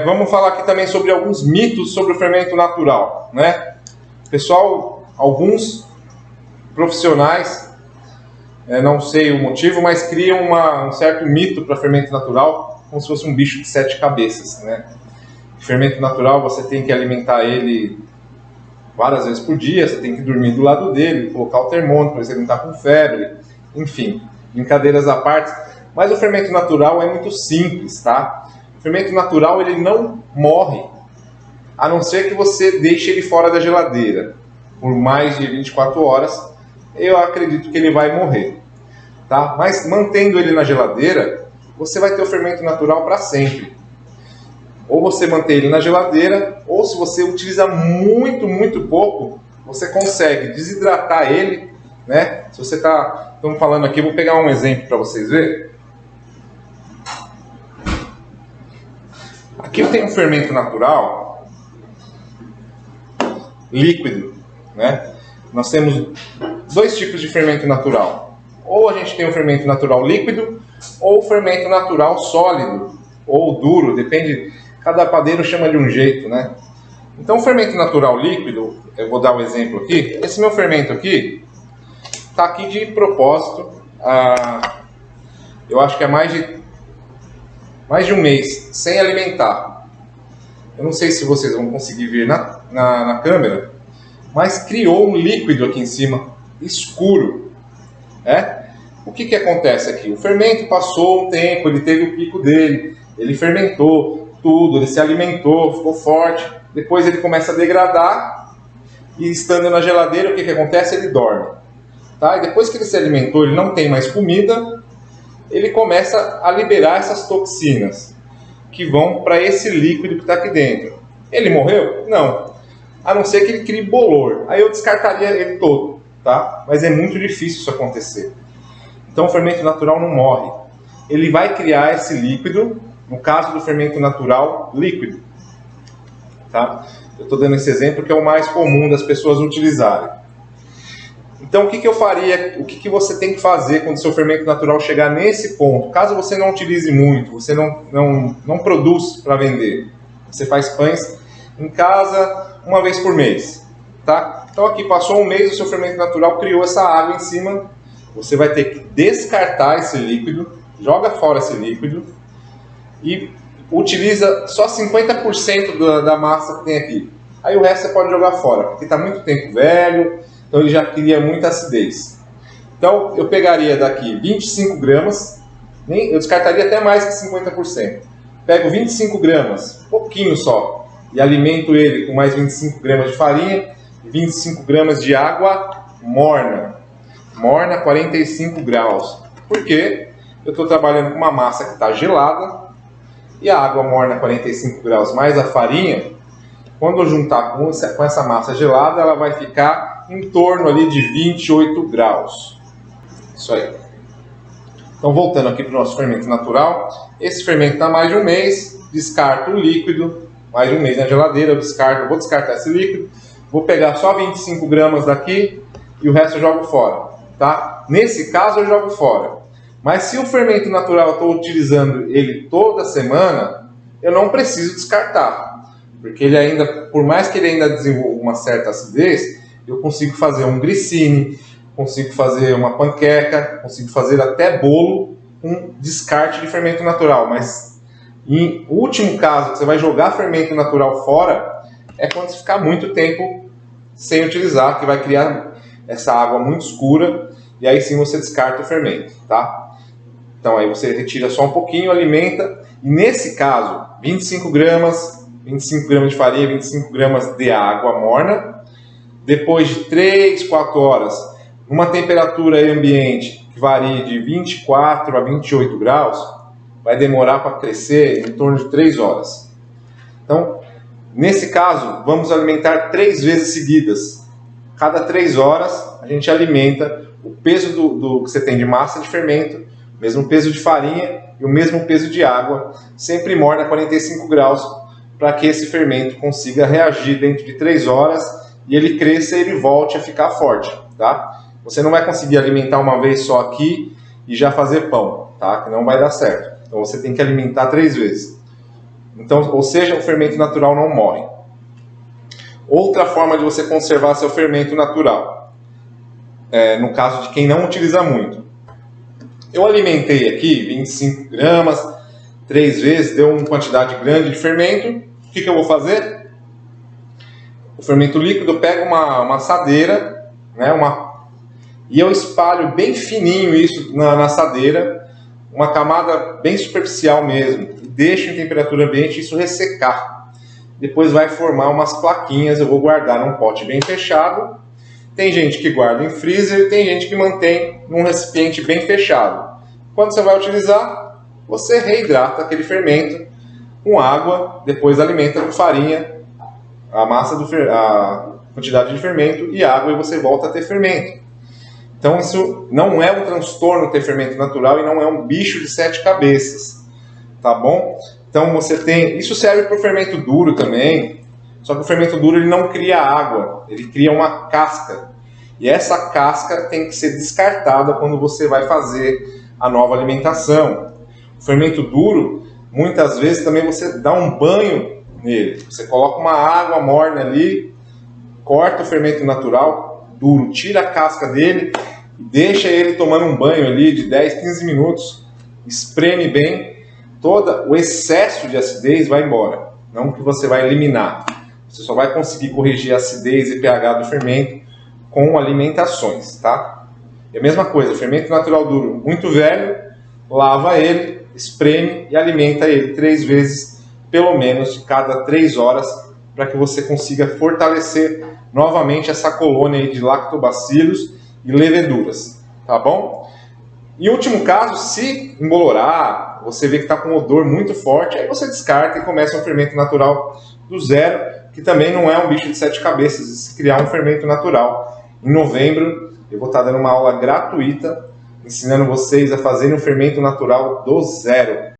Vamos falar aqui também sobre alguns mitos sobre o fermento natural, né? Pessoal, alguns profissionais, não sei o motivo, mas criam um certo mito para fermento natural, como se fosse um bicho de 7 cabeças, né? Fermento natural, você tem que alimentar ele várias vezes por dia, você tem que dormir do lado dele, colocar o termômetro para ele não estar com febre, enfim, brincadeiras à parte. Mas o fermento natural é muito simples, tá? O fermento natural ele não morre, a não ser que você deixe ele fora da geladeira por mais de 24 horas, eu acredito que ele vai morrer, tá? Mas mantendo ele na geladeira, você vai ter o fermento natural para sempre. Ou você mantém ele na geladeira, ou se você utiliza muito pouco, você consegue desidratar ele, né? Se você estamos falando aqui, vou pegar um exemplo para vocês verem. Aqui eu tenho um fermento natural líquido, né? Nós temos dois tipos de fermento natural. Ou a gente tem o fermento natural líquido, ou o fermento natural sólido, ou duro, depende. Cada padeiro chama de um jeito, né? Então o fermento natural líquido, eu vou dar um exemplo aqui. Esse meu fermento aqui, está aqui de propósito. Eu acho que é mais de um mês, sem alimentar. Eu não sei se vocês vão conseguir ver na câmera, mas criou um líquido aqui em cima, escuro. O que acontece aqui? O fermento passou um tempo, ele teve o pico dele, ele fermentou tudo, ele se alimentou, ficou forte, depois ele começa a degradar e estando na geladeira, o que acontece? Ele dorme. Tá? E depois que ele se alimentou, ele não tem mais comida, ele começa a liberar essas toxinas que vão para esse líquido que está aqui dentro. Ele morreu? Não. A não ser que ele crie bolor. Aí eu descartaria ele todo, tá? Mas é muito difícil isso acontecer. Então o fermento natural não morre. Ele vai criar esse líquido, no caso do fermento natural líquido. Tá? Eu estou dando esse exemplo que é o mais comum das pessoas utilizarem. Então o que eu faria, o que você tem que fazer quando o seu fermento natural chegar nesse ponto? Caso você não utilize muito, você não produz para vender, você faz pães em casa uma vez por mês. Tá? Então aqui passou um mês, o seu fermento natural criou essa água em cima, você vai ter que descartar esse líquido, joga fora esse líquido e utiliza só 50% da massa que tem aqui. Aí o resto você pode jogar fora, porque está muito tempo velho, então ele já cria muita acidez. Então eu pegaria daqui 25 gramas, eu descartaria até mais que 50%. Pego 25 gramas, pouquinho só, e alimento ele com mais 25 gramas de farinha e 25 gramas de água morna. Morna 45 graus. Por quê? Eu estou trabalhando com uma massa que está gelada e a água morna 45 graus mais a farinha, quando eu juntar com essa massa gelada, ela vai ficar em torno ali de 28 graus. Isso aí. Então, voltando aqui para o nosso fermento natural, esse fermento está mais de um mês, descarto o líquido, mais de um mês na geladeira, vou descartar esse líquido, vou pegar só 25 gramas daqui e o resto eu jogo fora. Tá? Nesse caso eu jogo fora. Mas se o fermento natural eu estou utilizando ele toda semana, eu não preciso descartar. Porque ele ainda, por mais que ele ainda desenvolva uma certa acidez, eu consigo fazer um grissini, consigo fazer uma panqueca, consigo fazer até bolo com descarte de fermento natural. Mas em último caso, que você vai jogar fermento natural fora, é quando você ficar muito tempo sem utilizar, que vai criar essa água muito escura, e aí sim você descarta o fermento, tá? Então aí você retira só um pouquinho, alimenta, e nesse caso, 25 gramas de farinha, 25 gramas de água morna, depois de 3, 4 horas, numa temperatura ambiente que varia de 24 a 28 graus, vai demorar para crescer em torno de 3 horas. Então, nesse caso, vamos alimentar 3 vezes seguidas. Cada 3 horas, a gente alimenta o peso do que você tem de massa de fermento, o mesmo peso de farinha e o mesmo peso de água, sempre morna a 45 graus, para que esse fermento consiga reagir dentro de 3 horas e ele cresça e ele volte a ficar forte. Tá? Você não vai conseguir alimentar uma vez só aqui e já fazer pão, tá? Que não vai dar certo. Então você tem que alimentar 3 vezes. Então, ou seja, o fermento natural não morre. Outra forma de você conservar seu fermento natural, no caso de quem não utiliza muito. Eu alimentei aqui 25 gramas, 3 vezes, deu uma quantidade grande de fermento. O que eu vou fazer? O fermento líquido, eu pego uma assadeira, né, e eu espalho bem fininho isso na assadeira, uma camada bem superficial mesmo, e deixo em temperatura ambiente isso ressecar. Depois vai formar umas plaquinhas, eu vou guardar num pote bem fechado. Tem gente que guarda em freezer, tem gente que mantém num recipiente bem fechado. Quando você vai utilizar, você reidrata aquele fermento com água, depois alimenta com farinha, a quantidade de fermento e água, e você volta a ter fermento. Então isso não é um transtorno ter fermento natural e não é um bicho de 7 cabeças, tá bom? Então você tem, isso serve para o fermento duro também, só que o fermento duro ele não cria água, ele cria uma casca. E essa casca tem que ser descartada quando você vai fazer a nova alimentação. O fermento duro, muitas vezes também você dá um banho nele. Você coloca uma água morna ali, corta o fermento natural duro, tira a casca dele, deixa ele tomando um banho ali de 10, 15 minutos, espreme bem. Todo o excesso de acidez vai embora, não que você vai eliminar. Você só vai conseguir corrigir a acidez e pH do fermento com alimentações, tá? E a mesma coisa, fermento natural duro muito velho, lava ele, espreme e alimenta ele 3 vezes, pelo menos de cada 3 horas, para que você consiga fortalecer novamente essa colônia aí de lactobacilos e leveduras, tá bom? Em último caso, se embolorar, você vê que está com um odor muito forte, aí você descarta e começa um fermento natural do zero, que também não é um bicho de 7 cabeças, se criar um fermento natural. Em novembro, eu vou estar dando uma aula gratuita, ensinando vocês a fazerem um fermento natural do zero.